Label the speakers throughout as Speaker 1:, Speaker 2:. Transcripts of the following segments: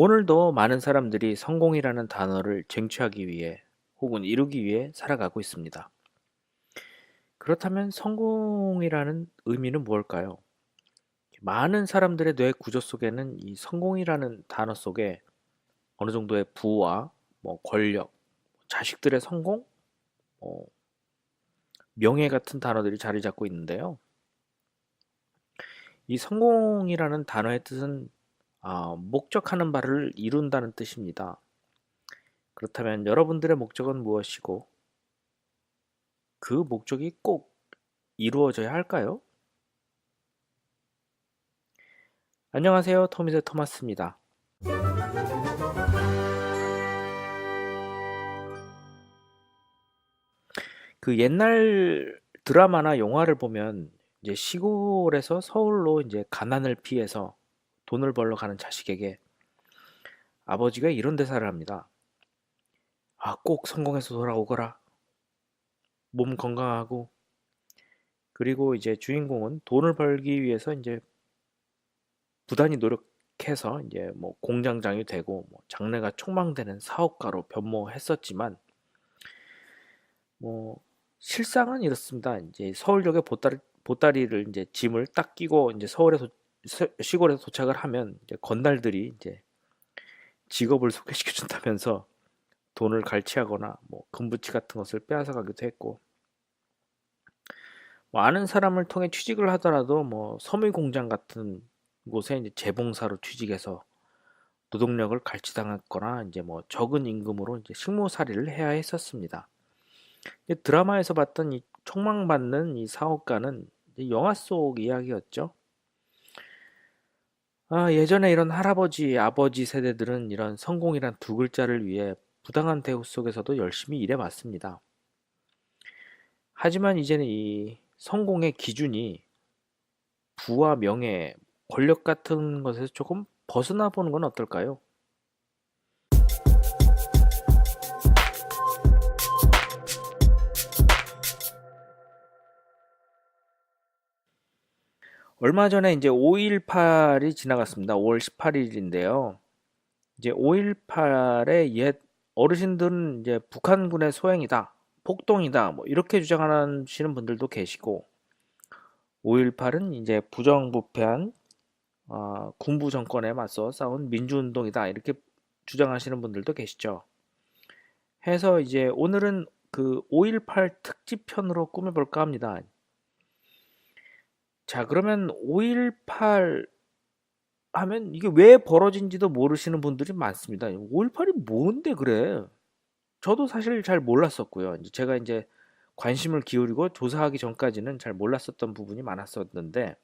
Speaker 1: 오늘도 많은 사람들이 성공이라는 단어를 쟁취하기 위해 혹은 이루기 위해 살아가고 있습니다. 그렇다면 성공이라는 의미는 무엇일까요? 많은 사람들의 뇌 구조 속에는 이 성공이라는 단어 속에 어느 정도의 부와 권력, 자식들의 성공, 뭐 명예 같은 단어들이 자리 잡고 있는데요. 이 성공이라는 단어의 뜻은 목적하는 바를 이룬다는 뜻입니다. 그렇다면 여러분들의 목적은 무엇이고 그 목적이 꼭 이루어져야 할까요? 안녕하세요. 토미의 토마스입니다. 그 옛날 드라마나 영화를 보면 이제 시골에서 서울로 이제 가난을 피해서 돈을 벌러 가는 자식에게 아버지가 이런 대사를 합니다. 꼭 성공해서 돌아오거라. 몸 건강하고. 그리고 이제 주인공은 돈을 벌기 위해서 이제 부단히 노력해서 이제 공장장이 되고 장래가 촉망되는 사업가로 변모했었지만 뭐 실상은 이렇습니다. 이제 서울역에 보따리를 이제 짐을 딱 끼고 이제 시골에 도착을 하면 이제 건달들이 이제 직업을 소개시켜 준다면서 돈을 갈취하거나 금부치 같은 것을 빼앗아 가기도 했고 아는 사람을 통해 취직을 하더라도 섬유 공장 같은 곳에 이제 재봉사로 취직해서 노동력을 갈취당했거나 이제 적은 임금으로 이제 식모살이를 해야 했었습니다. 드라마에서 봤던 이 촉망받는 이 사업가는 영화 속 이야기였죠. 예전에 이런 할아버지, 아버지 세대들은 이런 성공이란 두 글자를 위해 부당한 대우 속에서도 열심히 일해왔습니다. 하지만 이제는 이 성공의 기준이 부와 명예, 권력 같은 것에서 조금 벗어나 보는 건 어떨까요? 얼마 전에 이제 5.18이 지나갔습니다. 5월 18일인데요. 이제 5.18의 옛 어르신들은 이제 북한군의 소행이다, 폭동이다, 이렇게 주장하시는 분들도 계시고, 5.18은 이제 부정부패한 군부 정권에 맞서 싸운 민주운동이다, 이렇게 주장하시는 분들도 계시죠. 해서 이제 오늘은 그 5.18 특집편으로 꾸며볼까 합니다. 자, 그러면 5.18 하면 이게 왜 벌어진지도 모르시는 분들이 많습니다. 5.18이 뭔데 그래? 저도 사실 잘 몰랐었고요. 이제 제가 이제 관심을 기울이고 조사하기 전까지는 잘 몰랐었던 부분이 많았었는데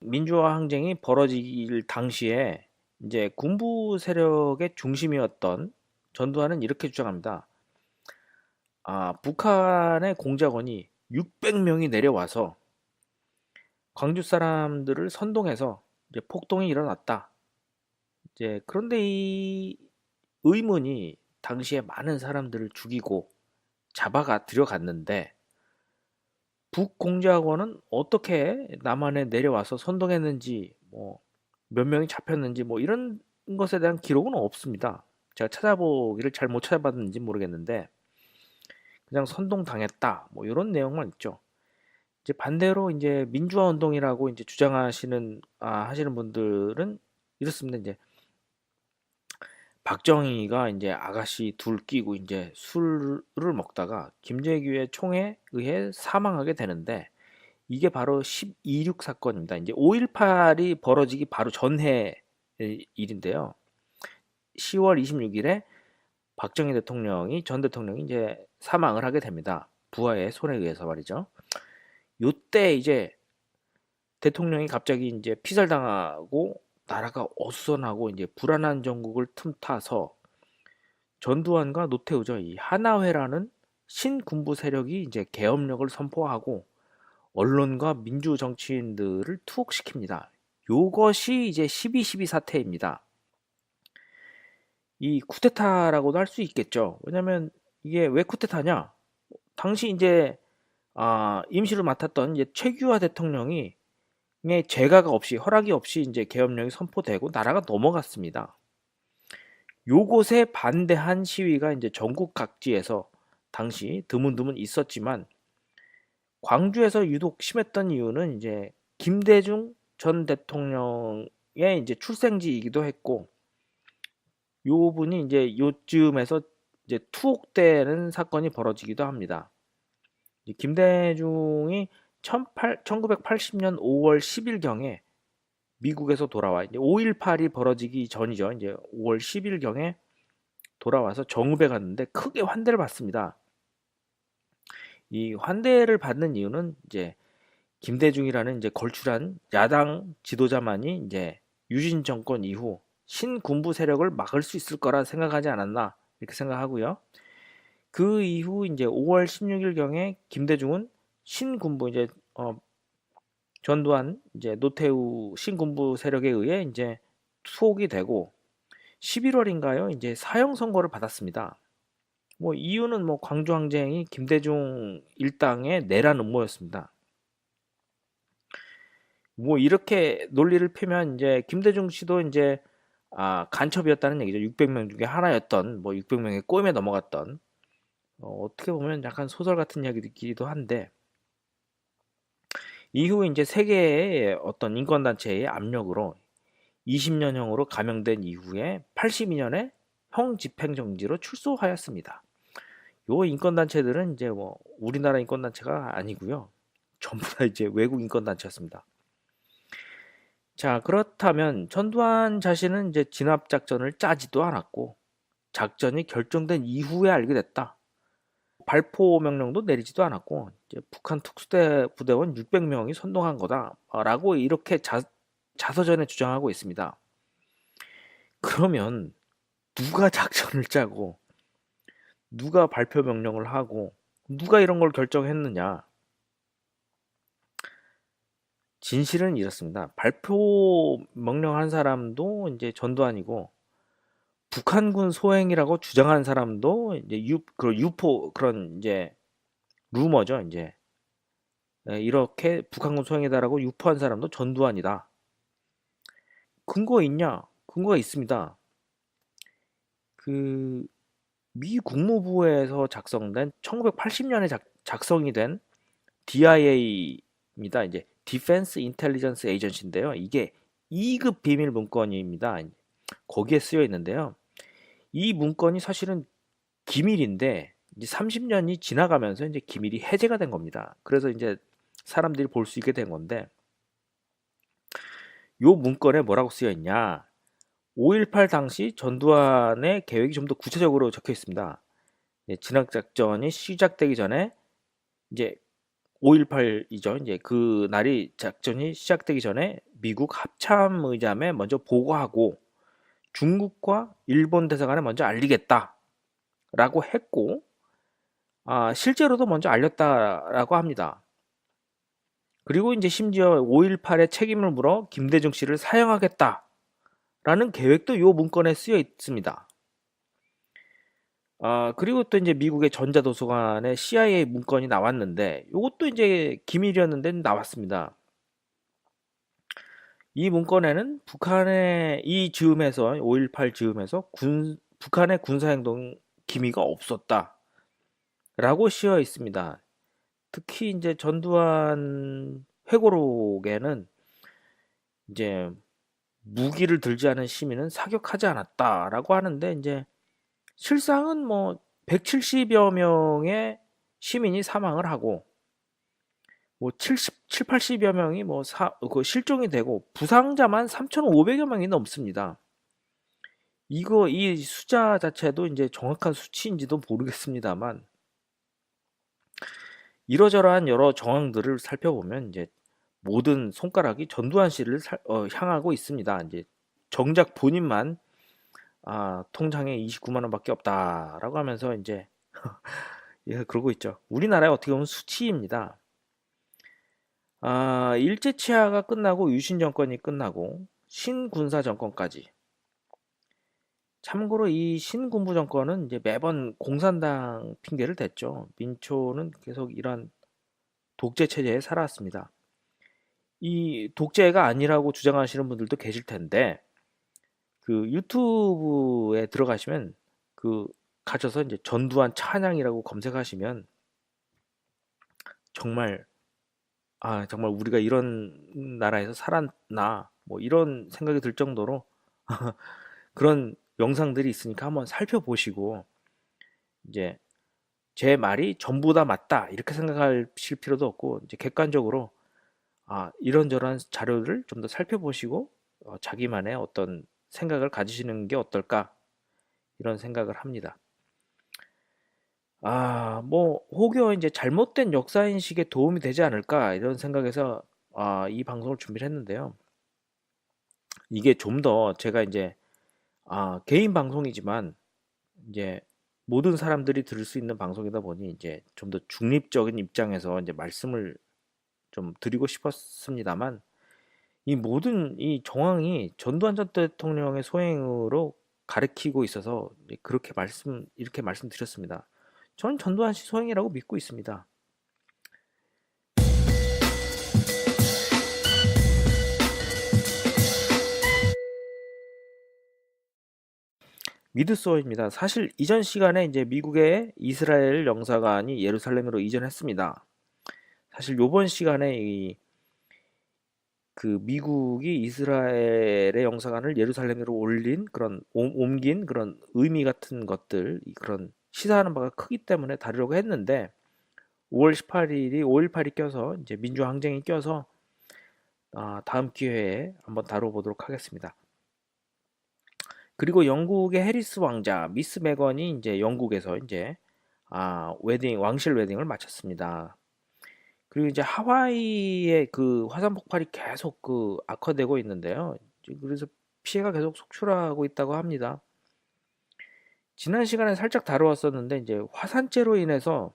Speaker 1: 민주화 항쟁이 벌어질 당시에 이제 군부 세력의 중심이었던 전두환은 이렇게 주장합니다. 북한의 공작원이 600명이 내려와서 광주 사람들을 선동해서 이제 폭동이 일어났다. 이제 그런데 이 의문이 당시에 많은 사람들을 죽이고 잡아가 들여갔는데 북공작원은 어떻게 남한에 내려와서 선동했는지 몇 명이 잡혔는지 이런 것에 대한 기록은 없습니다. 제가 찾아보기를 잘 못 찾아봤는지 모르겠는데 그냥 선동당했다 이런 내용만 있죠. 이제 반대로 이제 민주화 운동이라고 이제 주장하시는 하시는 분들은 이렇습니다. 이제 박정희가 이제 아가씨 둘 끼고 이제 술을 먹다가 김재규의 총에 의해 사망하게 되는데 이게 바로 12.6 사건입니다. 이제 5.18이 벌어지기 바로 전해 일인데요. 10월 26일에 박정희 대통령이 전 대통령이 이제 사망을 하게 됩니다. 부하의 손에 의해서 말이죠. 요때 이제 대통령이 갑자기 이제 피살당하고 나라가 어수선하고 이제 불안한 정국을 틈타서 전두환과 노태우죠. 이 하나회라는 신군부 세력이 이제 계엄력을 선포하고 언론과 민주 정치인들을 투옥시킵니다. 요것이 이제 12.12 사태입니다. 이 쿠데타라고도 할 수 있겠죠. 왜냐면 이게 왜 쿠데타냐? 당시 이제 임시를 맡았던 이제 최규하 대통령이 제가가 없이 허락이 없이 이제 계엄령이 선포되고 나라가 넘어갔습니다. 요것에 반대한 시위가 이제 전국 각지에서 당시 드문드문 있었지만 광주에서 유독 심했던 이유는 이제 김대중 전 대통령의 이제 출생지이기도 했고 요 분이 이제 요쯤에서 이제 투옥되는 사건이 벌어지기도 합니다. 김대중이 1980년 5월 10일경에 미국에서 돌아와 이제 5.18이 벌어지기 전이죠. 이제 5월 10일경에 돌아와서 정읍에 갔는데 크게 환대를 받습니다. 이 환대를 받는 이유는 이제 김대중이라는 이제 걸출한 야당 지도자만이 이제 유신 정권 이후 신군부 세력을 막을 수 있을 거라 생각하지 않았나 이렇게 생각하고요. 그 이후 이제 5월 16일경에 김대중은 신군부 이제 전두환 이제 노태우 신군부 세력에 의해 이제 투옥이 되고 11월인가요? 이제 사형 선고를 받았습니다. 뭐 이유는 뭐 광주 항쟁이 김대중 일당의 내란 음모였습니다. 뭐 이렇게 논리를 펴면 이제 김대중 씨도 이제 간첩이었다는 얘기죠. 600명 중에 하나였던 뭐 600명의 꼬임에 넘어갔던 어떻게 보면 약간 소설 같은 이야기이기도 한데 이후 이제 세계의 어떤 인권단체의 압력으로 20년형으로 감형된 이후에 82년에 형 집행정지로 출소하였습니다. 요 인권단체들은 이제 뭐 우리나라 인권단체가 아니고요. 전부 다 이제 외국 인권단체였습니다. 자, 그렇다면 전두환 자신은 이제 진압작전을 짜지도 않았고 작전이 결정된 이후에 알게 됐다. 발포 명령도 내리지도 않았고 이제 북한 특수대 부대원 600명이 선동한 거다라고 이렇게 자서전에 주장하고 있습니다. 그러면 누가 작전을 짜고 누가 발표 명령을 하고 누가 이런 걸 결정했느냐? 진실은 이렇습니다. 발표 명령한 사람도 이제 전두환이고 북한군 소행이라고 주장한 사람도 이제 유포 그런 이제 루머죠. 이제 이렇게 북한군 소행이다라고 유포한 사람도 전두환이다. 근거 있냐? 근거가 있습니다. 그 미 국무부에서 작성된 1980년에 작성이 된 DIA입니다. 이제 Defense Intelligence Agency인데요. 이게 2급 비밀 문건입니다. 거기에 쓰여 있는데요. 이 문건이 사실은 기밀인데 이제 30년이 지나가면서 이제 기밀이 해제가 된 겁니다. 그래서 이제 사람들이 볼 수 있게 된 건데 요 문건에 뭐라고 쓰여 있냐? 5.18 당시 전두환의 계획이 좀 더 구체적으로 적혀 있습니다. 진압작전이 시작되기 전에 이제 5.18이죠. 이제 그 날이 작전이 시작되기 전에 미국 합참의장에 먼저 보고하고 중국과 일본 대사관에 먼저 알리겠다라고 했고 실제로도 먼저 알렸다라고 합니다. 그리고 이제 심지어 5.18의 책임을 물어 김대중 씨를 사형하겠다라는 계획도 이 문건에 쓰여 있습니다. 그리고 또 이제 미국의 전자도서관에 CIA 문건이 나왔는데 이것도 이제 기밀이었는데 나왔습니다. 이 문건에는 북한의 이 즈음에서 5.18 즈음에서 북한의 군사행동 기미가 없었다라고 씌어 있습니다. 특히 이제 전두환 회고록에는 이제 무기를 들지 않은 시민은 사격하지 않았다라고 하는데 이제 실상은 뭐 170여 명의 시민이 사망을 하고 뭐 80여 명이 뭐 실종이 되고 부상자만 3,500여 명이 넘습니다. 이 숫자 자체도 이제 정확한 수치인지도 모르겠습니다만 이러저러한 여러 정황들을 살펴보면 이제 모든 손가락이 전두환 씨를 향하고 있습니다. 이제 정작 본인만 통장에 29만 원밖에 없다라고 하면서 이제 예, 그러고 있죠. 우리나라에 어떻게 보면 수치입니다. 일제 치하가 끝나고 유신 정권이 끝나고 신군사 정권까지. 참고로 이 신군부 정권은 이제 매번 공산당 핑계를 댔죠. 민초는 계속 이런 독재 체제에 살아왔습니다. 이 독재가 아니라고 주장하시는 분들도 계실 텐데 그 유튜브에 들어가시면 그 가셔서 이제 전두환 찬양이라고 검색하시면 정말 정말 우리가 이런 나라에서 살았나 뭐 이런 생각이 들 정도로 그런 영상들이 있으니까 한번 살펴보시고 이제 제 말이 전부 다 맞다 이렇게 생각하실 필요도 없고 이제 객관적으로 이런저런 자료를 좀 더 살펴보시고 자기만의 어떤 생각을 가지시는 게 어떨까 이런 생각을 합니다. 뭐 혹여 이제 잘못된 역사 인식에 도움이 되지 않을까 이런 생각에서 이 방송을 준비를 했는데요. 이게 좀 더 제가 이제 개인 방송이지만 이제 모든 사람들이 들을 수 있는 방송이다 보니 이제 좀 더 중립적인 입장에서 이제 말씀을 좀 드리고 싶었습니다만 이 모든 이 정황이 전두환 전 대통령의 소행으로 가리키고 있어서 이렇게 말씀드렸습니다. 저는 전두환 씨 소행이라고 믿고 있습니다. 미드소입니다. 사실 이전 시간에 이제 미국의 이스라엘 영사관이 예루살렘으로 이전했습니다. 사실 요번 시간에 그 미국이 이스라엘의 영사관을 예루살렘으로 옮긴 그런 의미 같은 것들, 그런 시사하는 바가 크기 때문에 다루려고 했는데 5월 18일이 5.18이 껴서 이제 민주항쟁이 껴서 다음 기회에 한번 다뤄보도록 하겠습니다. 그리고 영국의 해리스 왕자, 미스 메건이 이제 영국에서 이제 왕실 웨딩을 마쳤습니다. 그리고 이제 하와이의 그 화산 폭발이 계속 악화되고 있는데요. 그래서 피해가 계속 속출하고 있다고 합니다. 지난 시간에 살짝 다루었었는데 이제 화산재로 인해서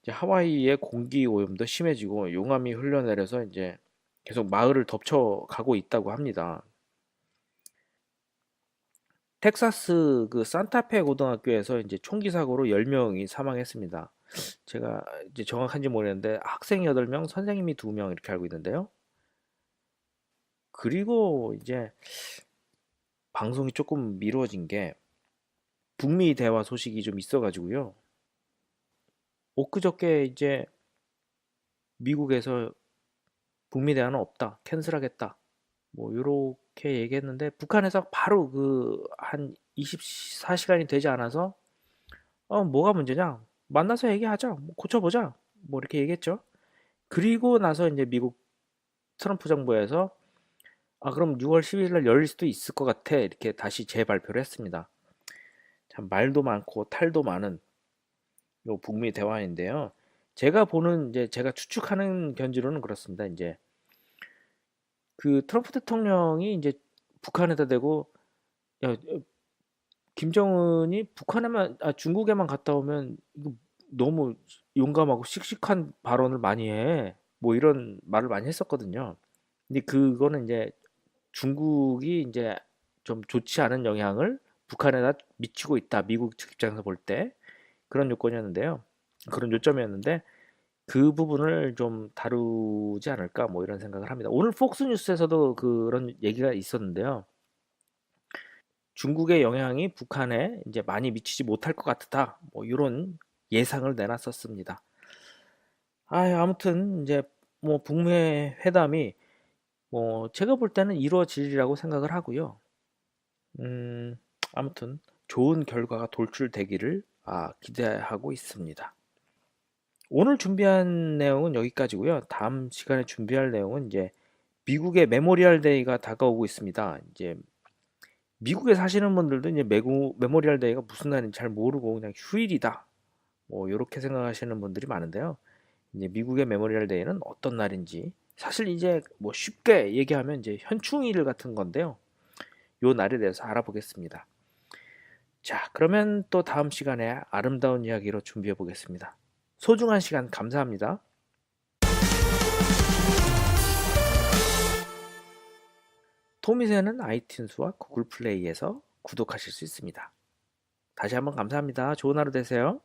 Speaker 1: 이제 하와이의 공기 오염도 심해지고 용암이 흘러내려서 이제 계속 마을을 덮쳐가고 있다고 합니다. 텍사스 그 산타페 고등학교에서 이제 총기 사고로 10명이 사망했습니다. 제가 이제 정확한지 모르겠는데 학생이 8명, 선생님이 2명 이렇게 알고 있는데요. 그리고 이제 방송이 조금 미뤄진 게 북미 대화 소식이 좀 있어가지고요. 엊그저께 이제 미국에서 북미 대화는 없다, 캔슬하겠다, 뭐 요렇게 얘기했는데 북한에서 바로 그 한 24시간이 되지 않아서 뭐가 문제냐? 만나서 얘기하자. 뭐 고쳐보자. 뭐 이렇게 얘기했죠. 그리고 나서 이제 미국 트럼프 정부에서 그럼 6월 10일 날 열릴 수도 있을 것 같아. 이렇게 다시 재발표를 했습니다. 참 말도 많고 탈도 많은 요 북미 대화인데요. 제가 추측하는 견지로는 그렇습니다. 이제 그 트럼프 대통령이 이제 북한에다 대고 야, 김정은이 중국에만 갔다 오면 이거 너무 용감하고 씩씩한 발언을 많이 해. 뭐 이런 말을 많이 했었거든요. 근데 그거는 이제 중국이 이제 좀 좋지 않은 영향을 북한에다 미치고 있다. 미국 측 입장에서 볼 때 그런 요건이었는데요. 그런 요점이었는데 그 부분을 좀 다루지 않을까 뭐 이런 생각을 합니다. 오늘 폭스뉴스에서도 그런 얘기가 있었는데요. 중국의 영향이 북한에 이제 많이 미치지 못할 것 같다. 뭐 이런 예상을 내놨었습니다. 아무튼 이제 뭐 북미 회담이 뭐 제가 볼 때는 이루어지리라고 생각을 하고요. 아무튼 좋은 결과가 돌출되기를 기대하고 있습니다. 오늘 준비한 내용은 여기까지고요. 다음 시간에 준비할 내용은 이제 미국의 메모리얼 데이가 다가오고 있습니다. 이제 미국에 사시는 분들도 이제 메모리얼 데이가 무슨 날인지 잘 모르고 그냥 휴일이다. 뭐 이렇게 생각하시는 분들이 많은데요. 이제 미국의 메모리얼 데이는 어떤 날인지 사실 이제 뭐 쉽게 얘기하면 이제 현충일 같은 건데요. 요 날에 대해서 알아보겠습니다. 자, 그러면 또 다음 시간에 아름다운 이야기로 준비해 보겠습니다. 소중한 시간 감사합니다. 토미새는 아이튠즈와 구글 플레이에서 구독하실 수 있습니다. 다시 한번 감사합니다. 좋은 하루 되세요.